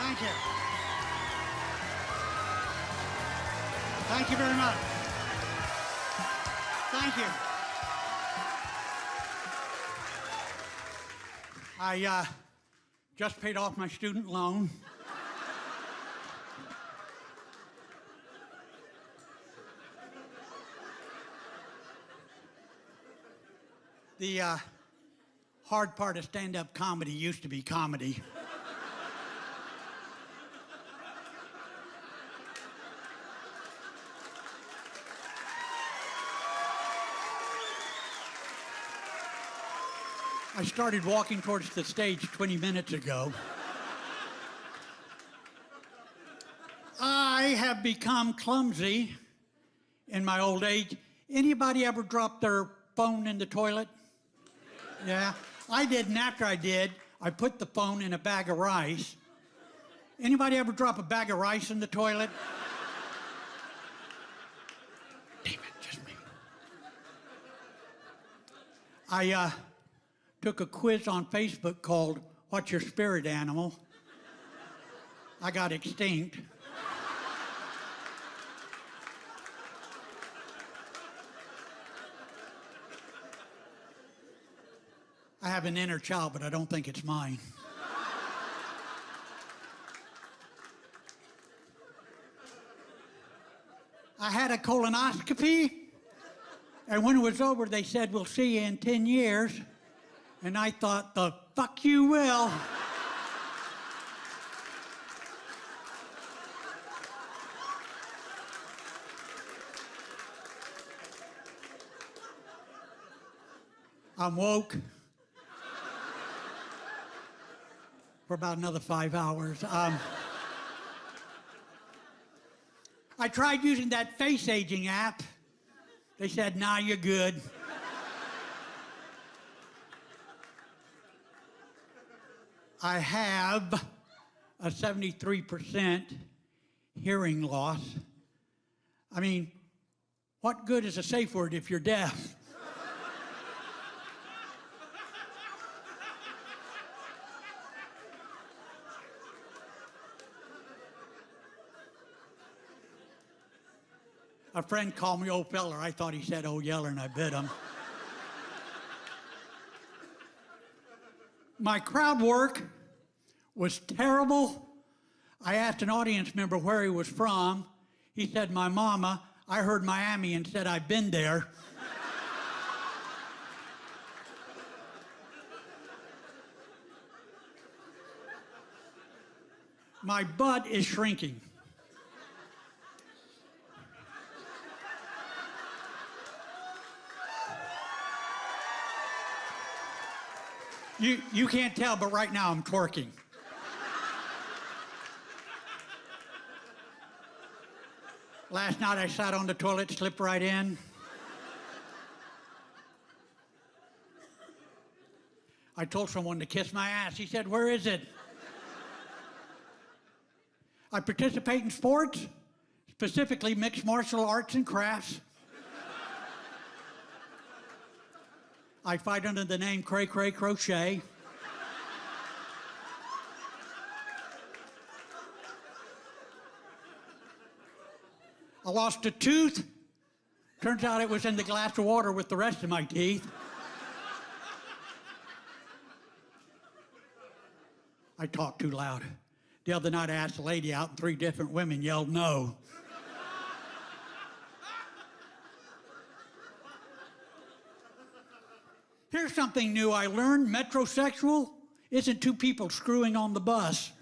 Thank you. Thank you very much. Thank you. I just paid off my student loan. The hard part of stand-up comedy used to be comedy. I started walking towards the stage 20 minutes ago. I have become clumsy in my old age. Anybody ever drop their phone in the toilet? Yeah, I did, and after I did, I put the phone in a bag of rice. Anybody ever drop a bag of rice in the toilet? Damn it, just me. I took a quiz on Facebook called What's Your Spirit Animal? I got extinct. I have an inner child, but I don't think it's mine. I had a colonoscopy, and when it was over, they said, we'll see you in 10 years. And I thought, the fuck you will. I'm woke for about another 5 hours. I tried using that face aging app. They said, nah, you're good. I have a 73% hearing loss. I mean, what good is a safe word if you're deaf? A friend called me old feller. I thought he said old yeller, and I bit him. My crowd work was terrible. I asked an audience member where he was from. He said, my mama. I heard Miami and said, I've been there. My butt is shrinking. You can't tell, but right now I'm twerking. Last night I sat on the toilet, slipped right in. I told someone to kiss my ass. He said, where is it? I participate in sports, specifically mixed martial arts and crafts. I fight under the name Cray Cray Crochet. I lost a tooth. Turns out it was in the glass of water with the rest of my teeth. I talk too loud. The other night I asked a lady out and 3 different women yelled no. Here's something new I learned. Metrosexual isn't 2 people screwing on the bus.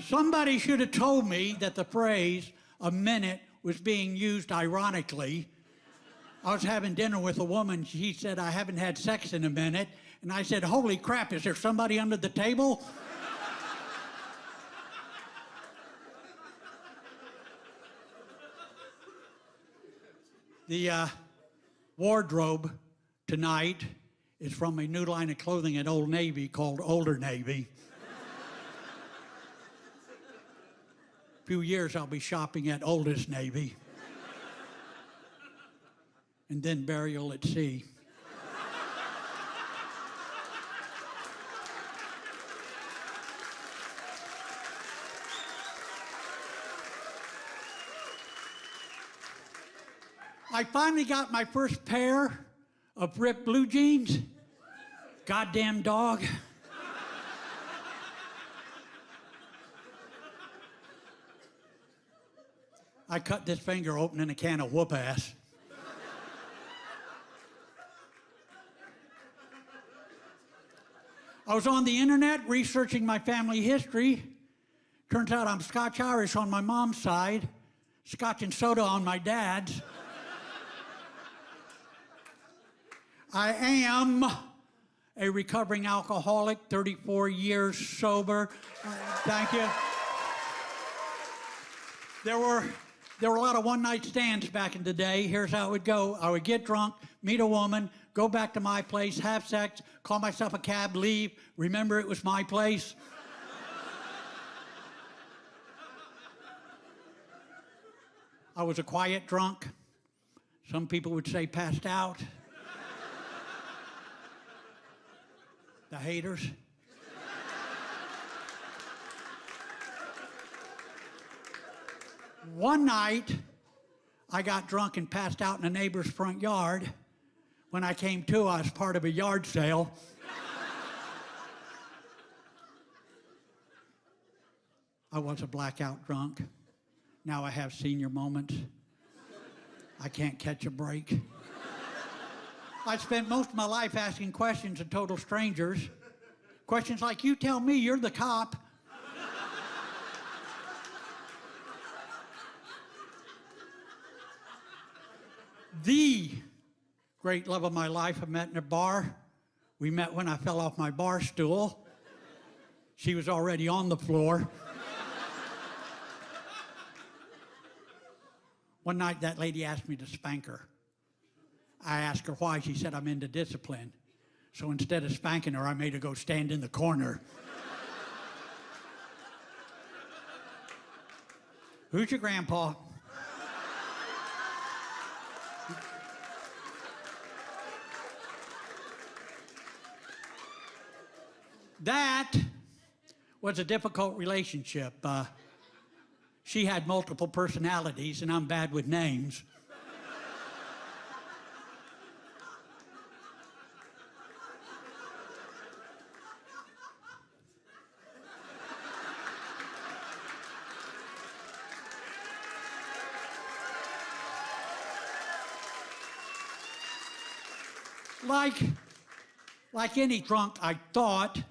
Somebody should have told me that the phrase a minute was being used ironically. I was having dinner with a woman. She said, I haven't had sex in a minute. And I said, holy crap, is there somebody under the table? The wardrobe tonight is from a new line of clothing at Old Navy called Older Navy. A few years I'll be shopping at Oldest Navy. and then burial at sea. I finally got my first pair of ripped blue jeans. Goddamn dog. I cut this finger open in a can of whoop ass. I was on the internet researching my family history. Turns out I'm Scotch-Irish on my mom's side, Scotch and soda on my dad's. I am a recovering alcoholic, 34 years sober. Thank you. There were a lot of one-night stands back in the day. Here's how it would go. I would get drunk, meet a woman, go back to my place, have sex, call myself a cab, leave, remember it was my place. I was a quiet drunk. Some people would say passed out. The haters. One night, I got drunk and passed out in a neighbor's front yard. When I came to, I was part of a yard sale. I was a blackout drunk. Now I have senior moments. I can't catch a break. I spent most of my life asking questions of total strangers. Questions like, you tell me, you're the cop. The great love of my life I met in a bar. We met when I fell off my bar stool. She was already on the floor. One night that lady asked me to spank her. I asked her why. She said, I'm into discipline. So instead of spanking her, I made her go stand in the corner. Who's your grandpa? That was a difficult relationship. She had multiple personalities, and I'm bad with names. Like any drunk, I thought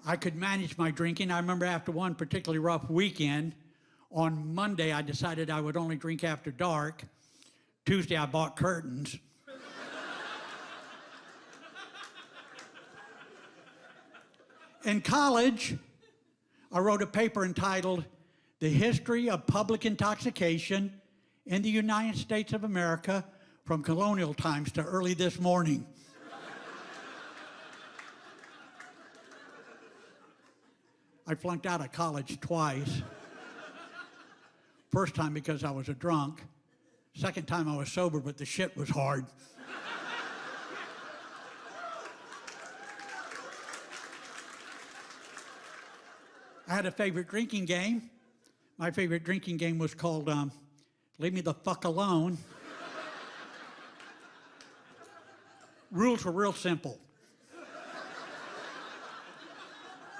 I could manage my drinking. I remember after one particularly rough weekend, on Monday I decided I would only drink after dark. Tuesday I bought curtains. In college, I wrote a paper entitled The History of Public Intoxication in the United States of America from Colonial Times to early this morning. I flunked out of college twice. First time because I was a drunk. Second time I was sober, but the shit was hard. I had a favorite drinking game. My favorite drinking game was called Leave Me the Fuck Alone. Rules were real simple.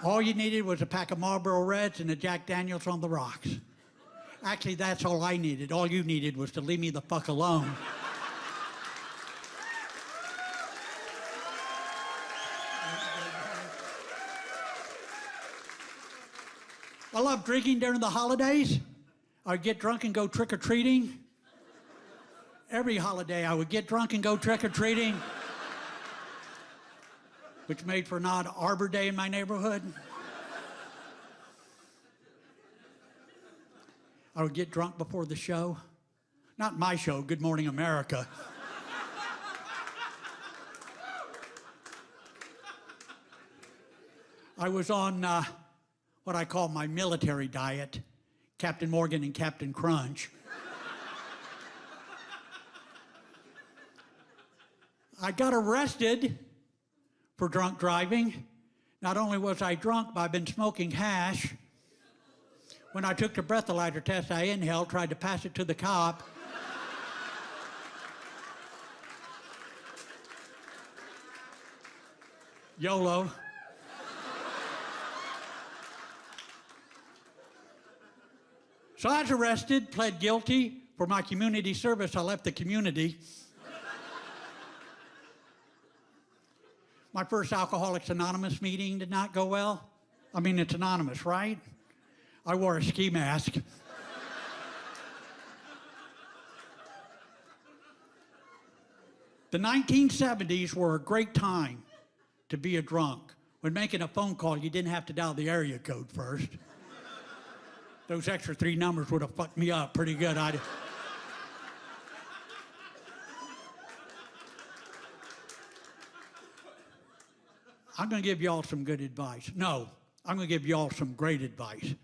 All you needed was a pack of Marlboro Reds and a Jack Daniels on the rocks. Actually, that's all I needed. All you needed was to leave me the fuck alone. I love drinking during the holidays. I'd get drunk and go trick-or-treating. Every holiday I would get drunk and go trick-or-treating, which made for an odd Arbor Day in my neighborhood. I would get drunk before the show. Not my show, Good Morning America. I was on what I call my military diet, Captain Morgan and Captain Crunch. I got arrested for drunk driving. Not only was I drunk, but I've been smoking hash. When I took the breathalyzer test, I inhaled, tried to pass it to the cop. YOLO. So I was arrested, pled guilty. For my community service, I left the community. My first Alcoholics Anonymous meeting did not go well. I mean, it's anonymous, right? I wore a ski mask. The 1970s were a great time to be a drunk. When making a phone call, you didn't have to dial the area code first. Those extra 3 numbers would have fucked me up pretty good. I'm going to give y'all some good advice. No, I'm going to give y'all some great advice.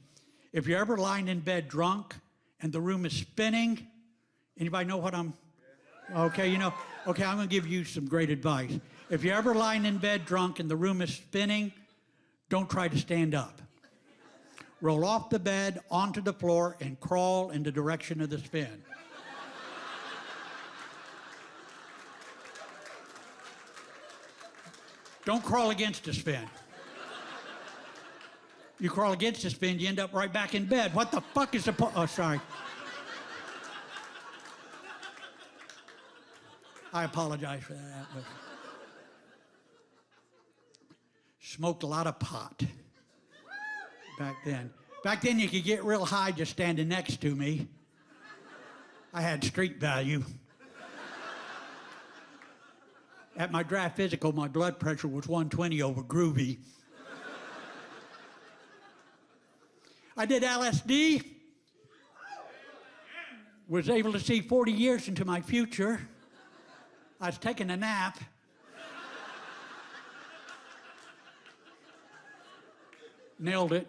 If you're ever lying in bed drunk and the room is spinning, anybody know what I'm... Okay, you know, okay, I'm going to give you some great advice. If you're ever lying in bed drunk and the room is spinning, don't try to stand up. Roll off the bed, onto the floor, and crawl in the direction of the spin. Don't crawl against the spin. You crawl against the spin, you end up right back in bed. What the fuck is the point? Oh, sorry. I apologize for that. But smoked a lot of pot back then. Back then you could get real high just standing next to me. I had street value. At my draft physical, my blood pressure was 120 over groovy. I did LSD. Was able to see 40 years into my future. I was taking a nap. Nailed it.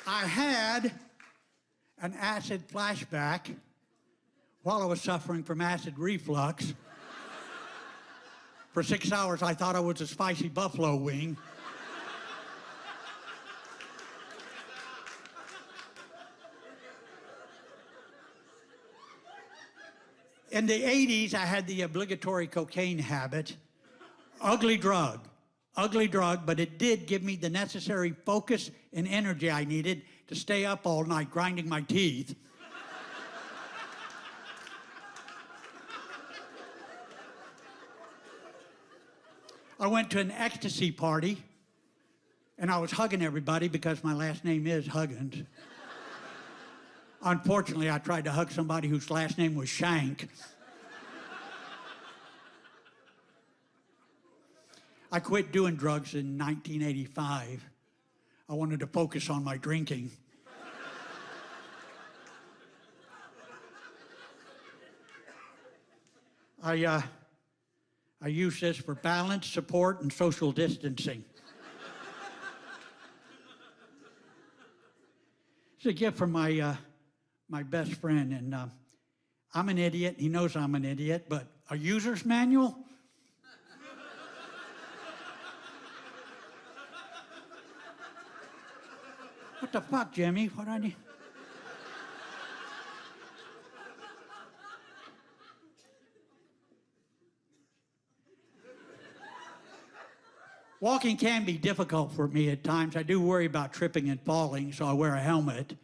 I had an acid flashback while I was suffering from acid reflux. For 6 hours, I thought I was a spicy buffalo wing. In the 80s, I had the obligatory cocaine habit. Ugly drug, but it did give me the necessary focus and energy I needed to stay up all night grinding my teeth. I went to an ecstasy party, and I was hugging everybody because my last name is Huggins. Unfortunately, I tried to hug somebody whose last name was Shank. I quit doing drugs in 1985. I wanted to focus on my drinking. I use this for balance, support, and social distancing. It's a gift from my best friend, and I'm an idiot. He knows I'm an idiot, but a user's manual? What the fuck, Jimmy? What I need? Walking can be difficult for me at times. I do worry about tripping and falling, so I wear a helmet.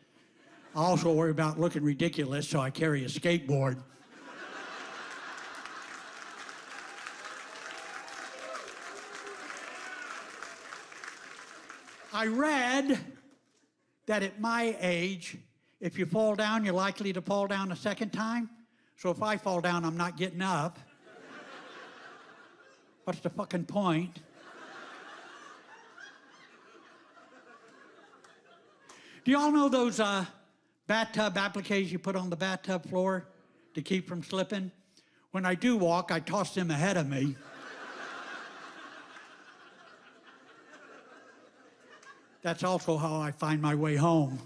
I also worry about looking ridiculous, so I carry a skateboard. I read that at my age, if you fall down, you're likely to fall down a second time. So if I fall down, I'm not getting up. What's the fucking point? Do y'all know those bathtub appliques you put on the bathtub floor to keep from slipping? When I do walk, I toss them ahead of me. That's also how I find my way home.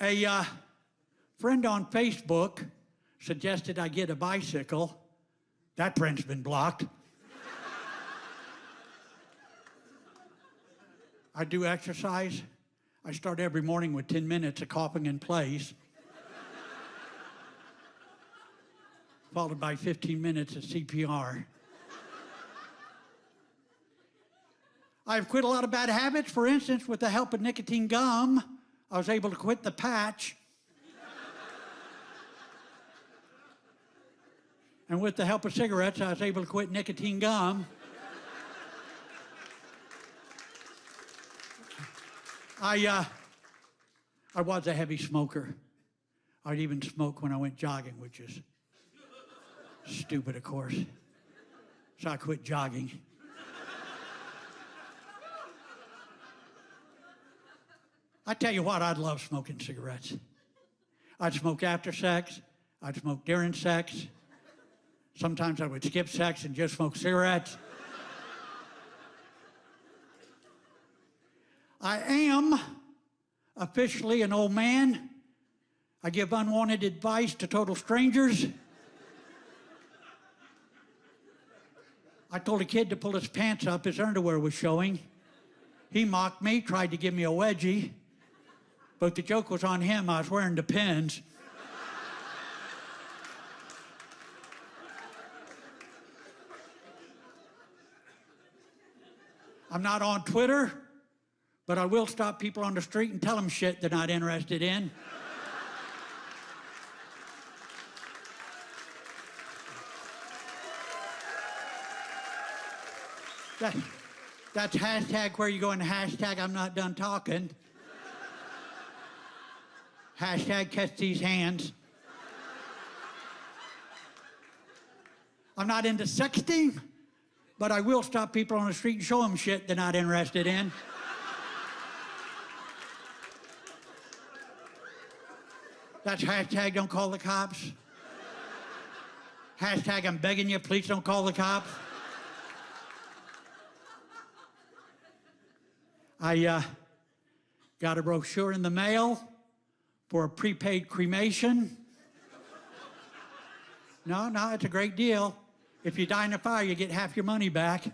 A friend on Facebook suggested I get a bicycle. That friend's been blocked. I do exercise. I start every morning with 10 minutes of coughing in place, followed by 15 minutes of CPR. I've quit a lot of bad habits. For instance, with the help of nicotine gum, I was able to quit the patch. And with the help of cigarettes, I was able to quit nicotine gum. I was a heavy smoker. I'd even smoke when I went jogging, which is stupid, of course. So I quit jogging. I tell you what, I'd love smoking cigarettes. I'd smoke after sex. I'd smoke during sex. Sometimes I would skip sex and just smoke cigarettes. I am officially an old man. I give unwanted advice to total strangers. I told a kid to pull his pants up, his underwear was showing. He mocked me, tried to give me a wedgie, but the joke was on him, I was wearing the pins. I'm not on Twitter, but I will stop people on the street and tell them shit they're not interested in. That's hashtag where you going, hashtag I'm not done talking. Hashtag catch these hands. I'm not into sexting, but I will stop people on the street and show them shit they're not interested in. That's hashtag don't call the cops. Hashtag I'm begging you, please don't call the cops. I got a brochure in the mail for a prepaid cremation. No, it's a great deal. If you die in a fire, you get half your money back.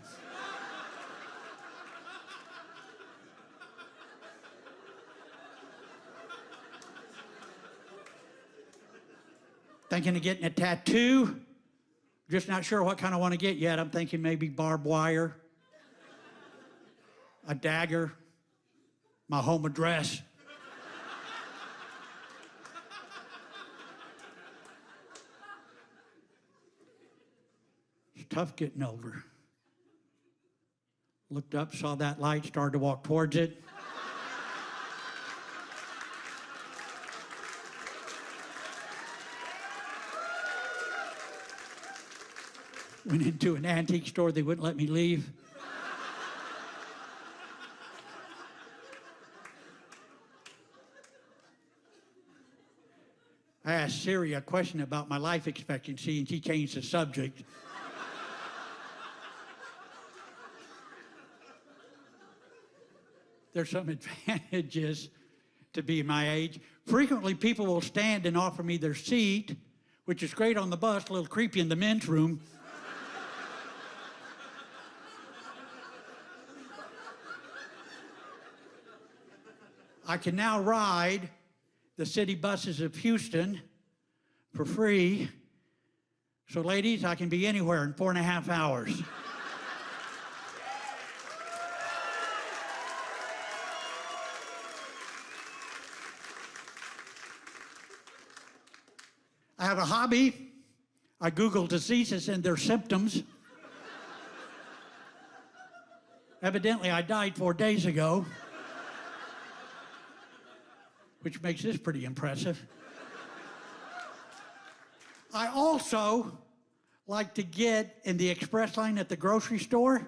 Thinking of getting a tattoo. Just not sure what kind I want to get yet. I'm thinking maybe barbed wire, a dagger, my home address. It's tough getting older. Looked up, saw that light, started to walk towards it. Went into an antique store, they wouldn't let me leave. I asked Siri a question about my life expectancy and she changed the subject. There's some advantages to be my age. Frequently, people will stand and offer me their seat, which is great on the bus, a little creepy in the men's room. I can now ride the city buses of Houston for free. So ladies, I can be anywhere in 4.5 hours. I have a hobby. I Google diseases and their symptoms. Evidently, I died 4 days ago, which makes this pretty impressive. I also like to get in the express line at the grocery store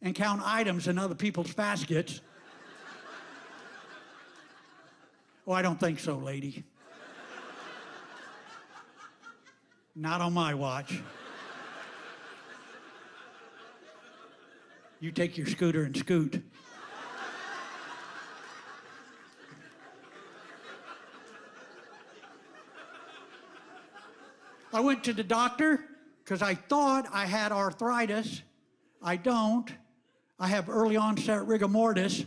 and count items in other people's baskets. Oh, I don't think so, lady. Not on my watch. You take your scooter and scoot. I went to the doctor because I thought I had arthritis. I don't. I have early onset rigor mortis.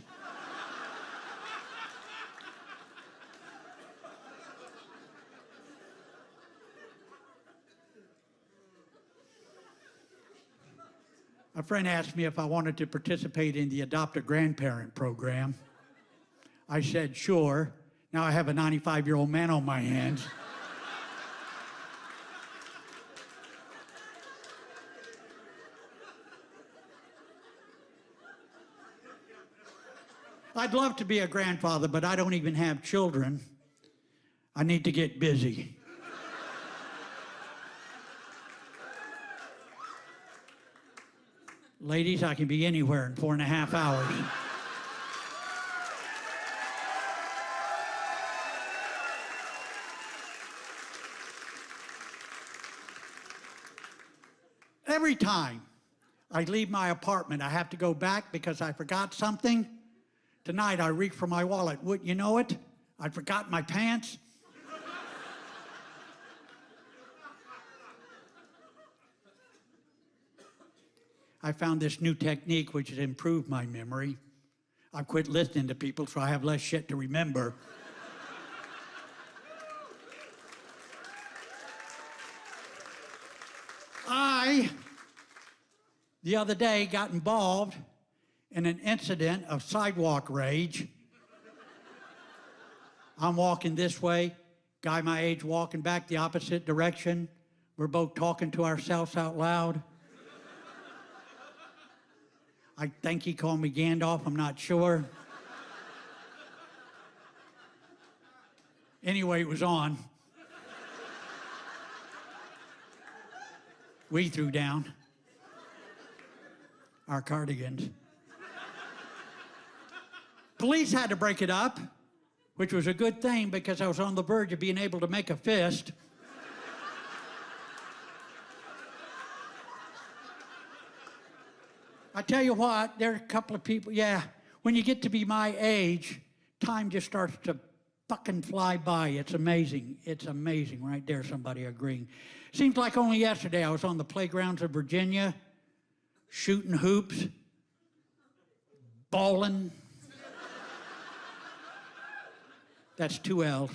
A friend asked me if I wanted to participate in the Adopt a Grandparent program. I said, sure. Now I have a 95-year-old man on my hands. I'd love to be a grandfather, but I don't even have children. I need to get busy. Ladies, I can be anywhere in 4.5 hours. Every time I leave my apartment, I have to go back because I forgot something. Tonight, I reach for my wallet. Wouldn't you know it? I forgot my pants. I found this new technique which has improved my memory. I've quit listening to people, so I have less shit to remember. The other day, got involved in an incident of sidewalk rage. I'm walking this way, guy my age walking back the opposite direction. We're both talking to ourselves out loud. I think he called me Gandalf, I'm not sure. Anyway, it was on. We threw down our cardigans. Police had to break it up, which was a good thing because I was on the verge of being able to make a fist. I tell you what, there are a couple of people, yeah, when you get to be my age, time just starts to fucking fly by. It's amazing. It's amazing. Right there, somebody agreeing. Seems like only yesterday I was on the playgrounds of Virginia, shooting hoops, bawling. That's 2 L's,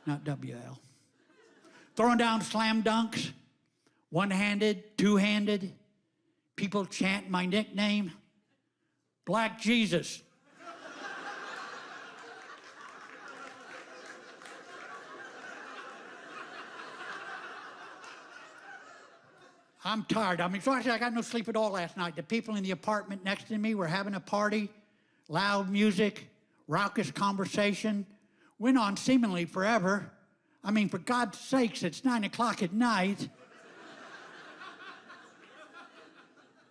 not WL. Throwing down slam dunks, one-handed, two-handed. People chant my nickname, Black Jesus. I'm tired. I mean, so actually, I got no sleep at all last night. The people in the apartment next to me were having a party, loud music, raucous conversation, went on seemingly forever. I mean, for God's sakes, it's 9 o'clock at night.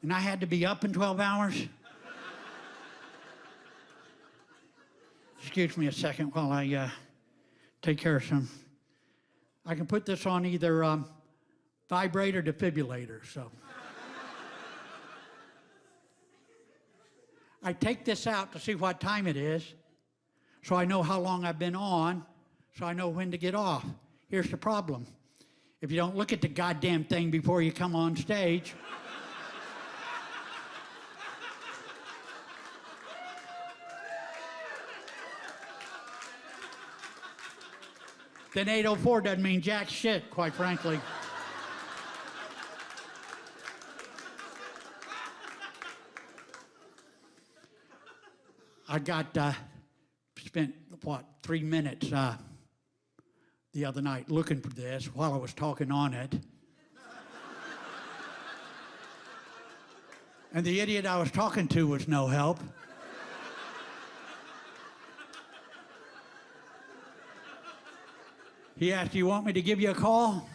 And I had to be up in 12 hours. Excuse me a second while I take care of some. I can put this on either vibrate or defibrillator, so. I take this out to see what time it is, so I know how long I've been on, so I know when to get off. Here's the problem. If you don't look at the goddamn thing before you come on stage, then 8:04 doesn't mean jack shit, quite frankly. I got spent, what, 3 minutes the other night looking for this while I was talking on it. And the idiot I was talking to was no help. He asked, "Do you want me to give you a call?"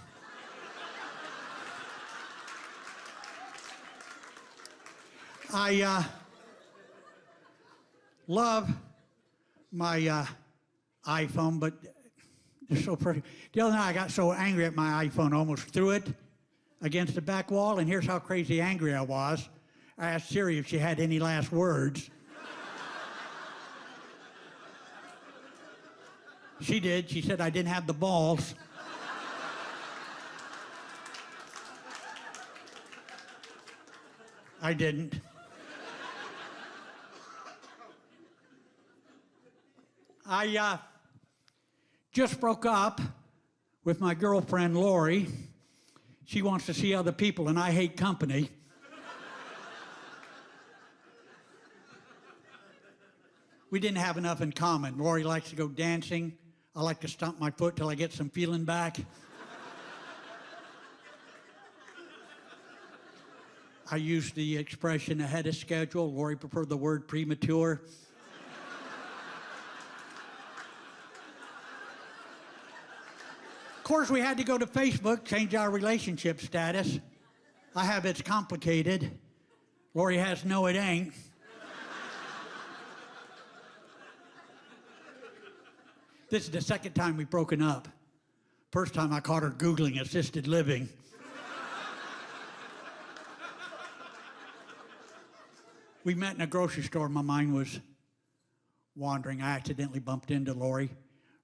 I love my iPhone, but it's so pretty. The other night I got so angry at my iPhone, I almost threw it against the back wall, and here's how crazy angry I was. I asked Siri if she had any last words. She did. She said I didn't have the balls. I didn't. I just broke up with my girlfriend, Lori. She wants to see other people, and I hate company. We didn't have enough in common. Lori likes to go dancing. I like to stomp my foot till I get some feeling back. I use the expression ahead of schedule. Lori preferred the word premature. Of course, we had to go to Facebook, change our relationship status. I have it's complicated. Lori has no, it ain't. This is the second time we've broken up. First time I caught her Googling assisted living. We met in a grocery store. My mind was wandering. I accidentally bumped into Lori.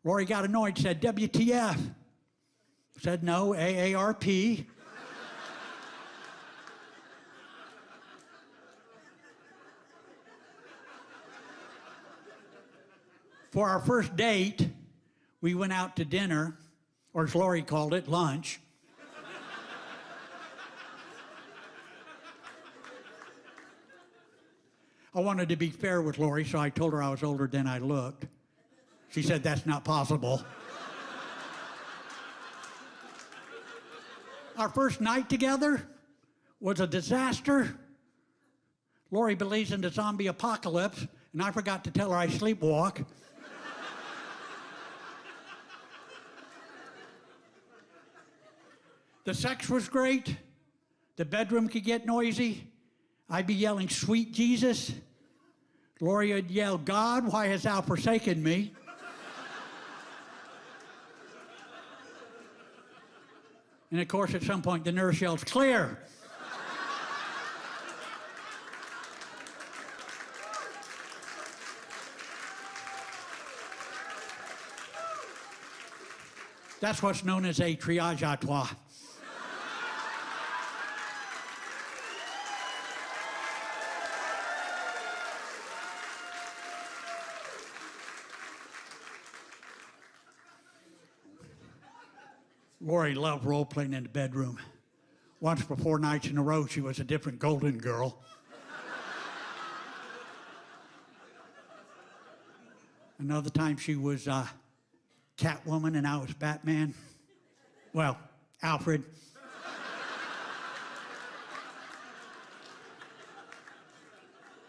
Lori got annoyed, said, WTF? Said, no, AARP. For our first date, we went out to dinner, or as Lori called it, lunch. I wanted to be fair with Lori, so I told her I was older than I looked. She said, that's not possible. Our first night together was a disaster. Lori believes in the zombie apocalypse, and I forgot to tell her I sleepwalk. The sex was great. The bedroom could get noisy. I'd be yelling, sweet Jesus. Lori would yell, God, why hast thou forsaken me? And of course, at some point, the nurse yells, clear. That's what's known as a triage à trois. Lori loved role-playing in the bedroom. Once for 4 nights in a row, she was a different Golden Girl. Another time she was Catwoman and I was Batman. Well, Alfred.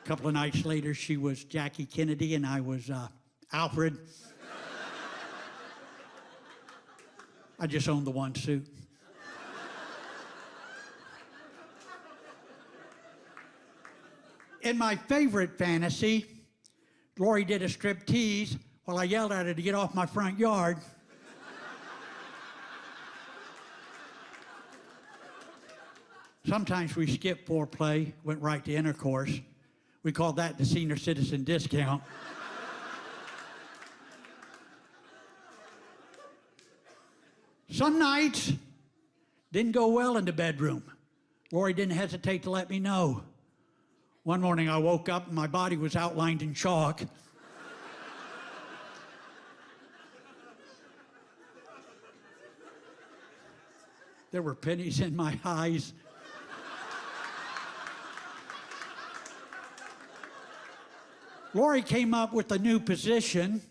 A couple of nights later, she was Jackie Kennedy and I was Alfred. I just owned the one suit. In my favorite fantasy, Lori did a striptease while I yelled at her to get off my front yard. Sometimes we skipped foreplay, went right to intercourse. We called that the senior citizen discount. Some nights didn't go well in the bedroom. Lori didn't hesitate to let me know. One morning I woke up and my body was outlined in chalk. There were pennies in my eyes. Lori came up with a new position.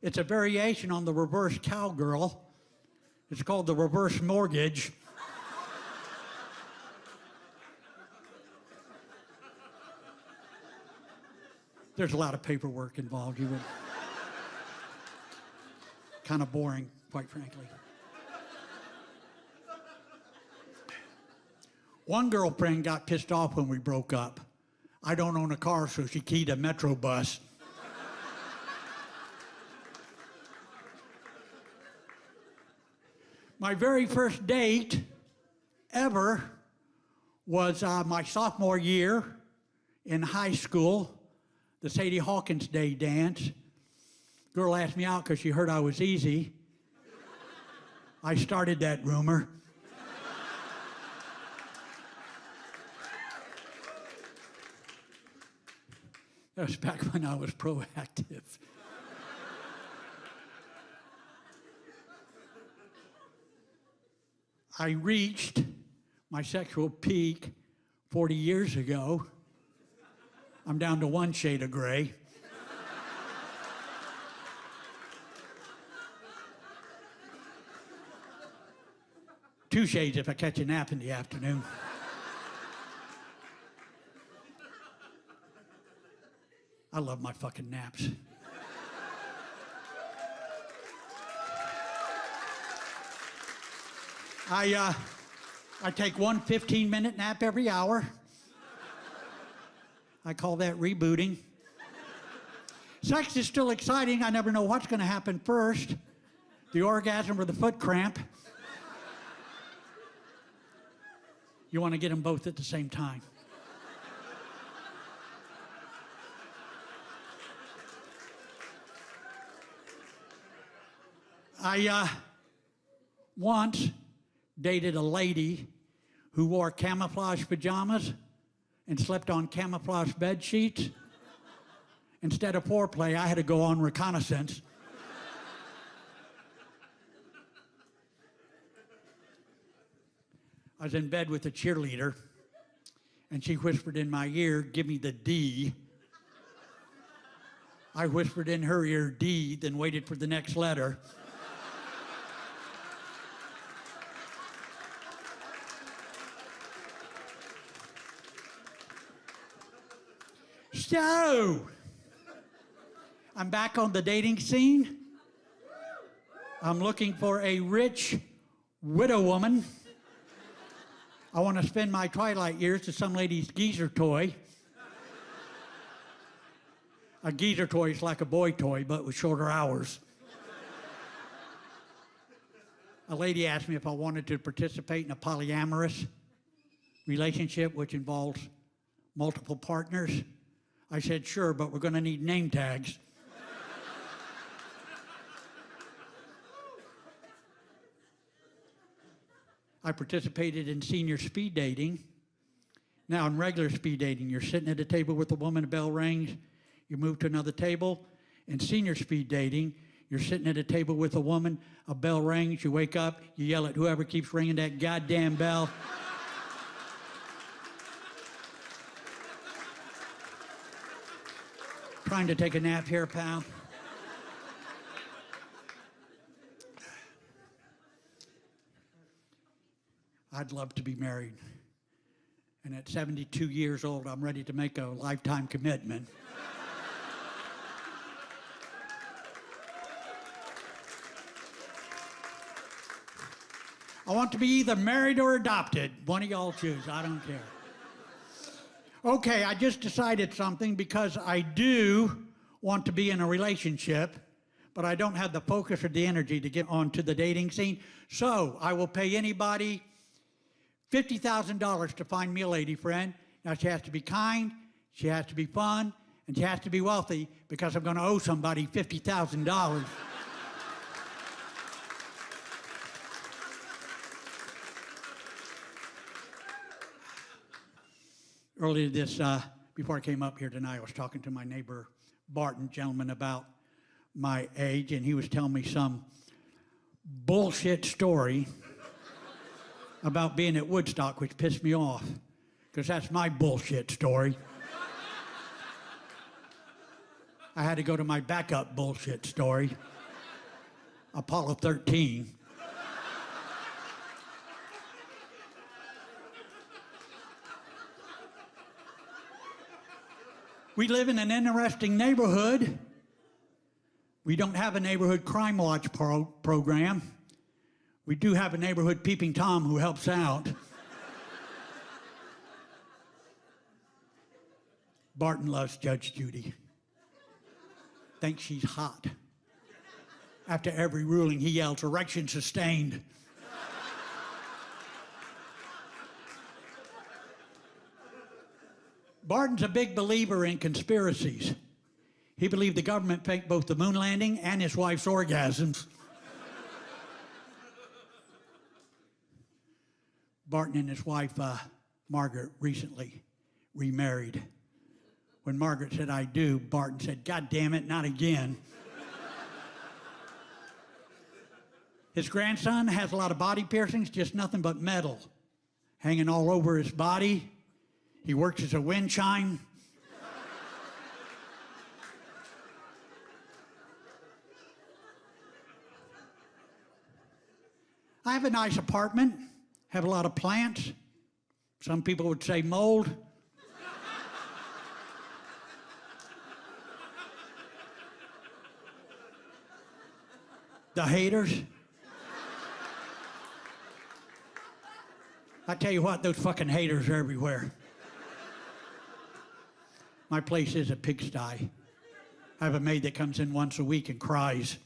It's a variation on the reverse cowgirl. It's called the reverse mortgage. There's a lot of paperwork involved. You would kind of boring, quite frankly. One girlfriend got pissed off when we broke up. I don't own a car, so she keyed a Metro bus. My very first date ever was my sophomore year in high school, the Sadie Hawkins Day dance. Girl asked me out because she heard I was easy. I started that rumor. That was back when I was proactive. I reached my sexual peak 40 years ago. I'm down to one shade of gray. Two shades if I catch a nap in the afternoon. I love my fucking naps. I take one 15-minute nap every hour. I call that rebooting. Sex is still exciting. I never know what's going to happen first, the orgasm or the foot cramp. You want to get them both at the same time. I once dated a lady who wore camouflage pajamas and slept on camouflage bed sheets. Instead of foreplay, I had to go on reconnaissance. I was in bed with a cheerleader, and she whispered in my ear, "Give me the D." I whispered in her ear, "D," then waited for the next letter. So, I'm back on the dating scene. I'm looking for a rich widow woman. I want to spend my twilight years to some lady's geezer toy. A geezer toy is like a boy toy, but with shorter hours. A lady asked me if I wanted to participate in a polyamorous relationship, which involves multiple partners. I said, sure, but we're going to need name tags. I participated in senior speed dating. Now, in regular speed dating, you're sitting at a table with a woman, a bell rings, you move to another table. In senior speed dating, you're sitting at a table with a woman, a bell rings, you wake up, you yell at whoever keeps ringing that goddamn bell. Trying to take a nap here, pal. I'd love to be married. And at 72 years old, I'm ready to make a lifetime commitment. I want to be either married or adopted. One of y'all choose, I don't care. Okay, I just decided something because I do want to be in a relationship, but I don't have the focus or the energy to get onto the dating scene. So I will pay anybody $50,000 to find me a lady friend. Now she has to be kind, she has to be fun, and she has to be wealthy because I'm going to owe somebody $50,000. Earlier before I came up here tonight, I was talking to my neighbor, Barton, gentleman, about my age, and he was telling me some bullshit story about being at Woodstock, which pissed me off, because that's my bullshit story. I had to go to my backup bullshit story, Apollo 13. We live in an interesting neighborhood. We don't have a neighborhood crime watch program. We do have a neighborhood peeping Tom who helps out. Barton loves Judge Judy. Thinks she's hot. After every ruling, he yells, "Erection sustained." Barton's a big believer in conspiracies. He believed the government faked both the moon landing and his wife's orgasms. Barton and his wife, Margaret, recently remarried. When Margaret said, I do, Barton said, God damn it, not again. His grandson has a lot of body piercings, just nothing but metal hanging all over his body. He works as a wind chime. I have a nice apartment, have a lot of plants. Some people would say mold. The haters. I tell you what, those fucking haters are everywhere. My place is a pigsty. I have a maid that comes in once a week and cries.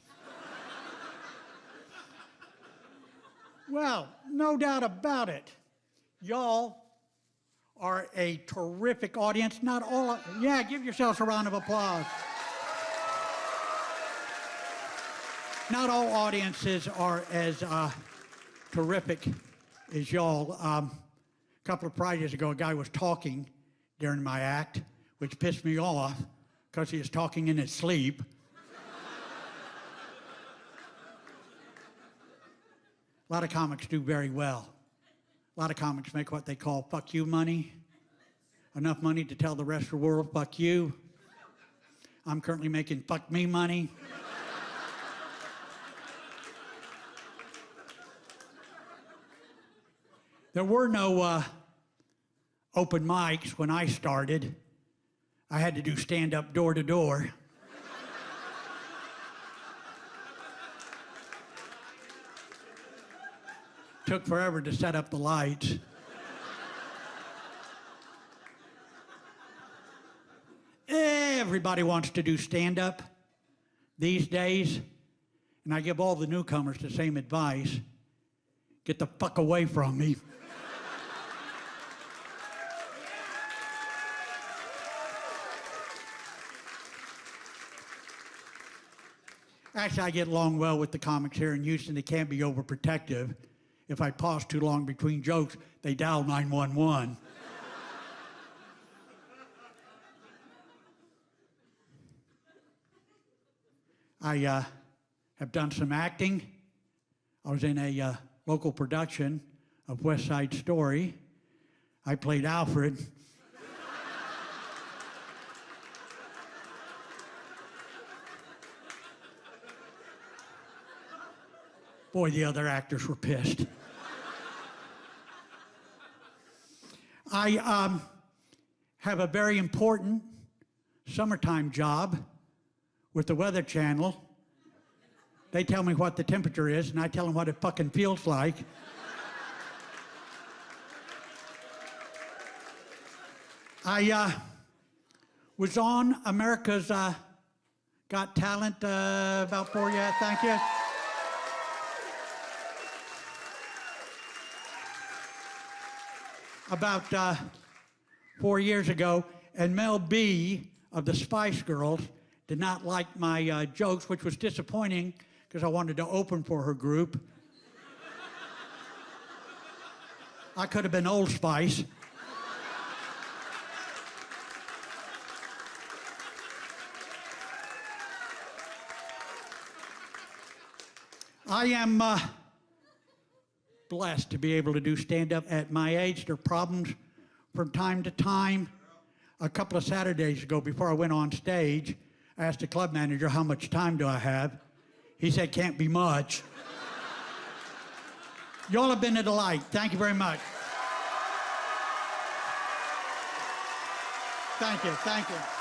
Well, no doubt about it. Y'all are a terrific audience. Not all, yeah, give yourselves a round of applause. Not all audiences are as terrific as y'all. A couple of Fridays ago, a guy was talking during my act, which pissed me off because he was talking in his sleep. A lot of comics do very well. A lot of comics make what they call fuck you money. Enough money to tell the rest of the world, fuck you. I'm currently making fuck me money. There were no open mics when I started. I had to do stand-up door to door. Took forever to set up the lights. Everybody wants to do stand-up these days, and I give all the newcomers the same advice. Get the fuck away from me. Actually, I get along well with the comics here in Houston. They can't be overprotective. If I pause too long between jokes, they dial 911. I have done some acting. I was in a local production of West Side Story. I played Alfred. Boy, the other actors were pissed. I have a very important summertime job with the Weather Channel. They tell me what the temperature is, and I tell them what it fucking feels like. I was on America's Got Talent about 4 years, thank you. About 4 years ago, and Mel B of the Spice Girls did not like my jokes, which was disappointing because I wanted to open for her group. I could have been Old Spice. I am blessed to be able to do stand-up at my age. There are problems from time to time. A couple of Saturdays ago, before I went on stage, I asked the club manager, how much time do I have? He said, can't be much. Y'all have been a delight. Thank you very much. Thank you, thank you.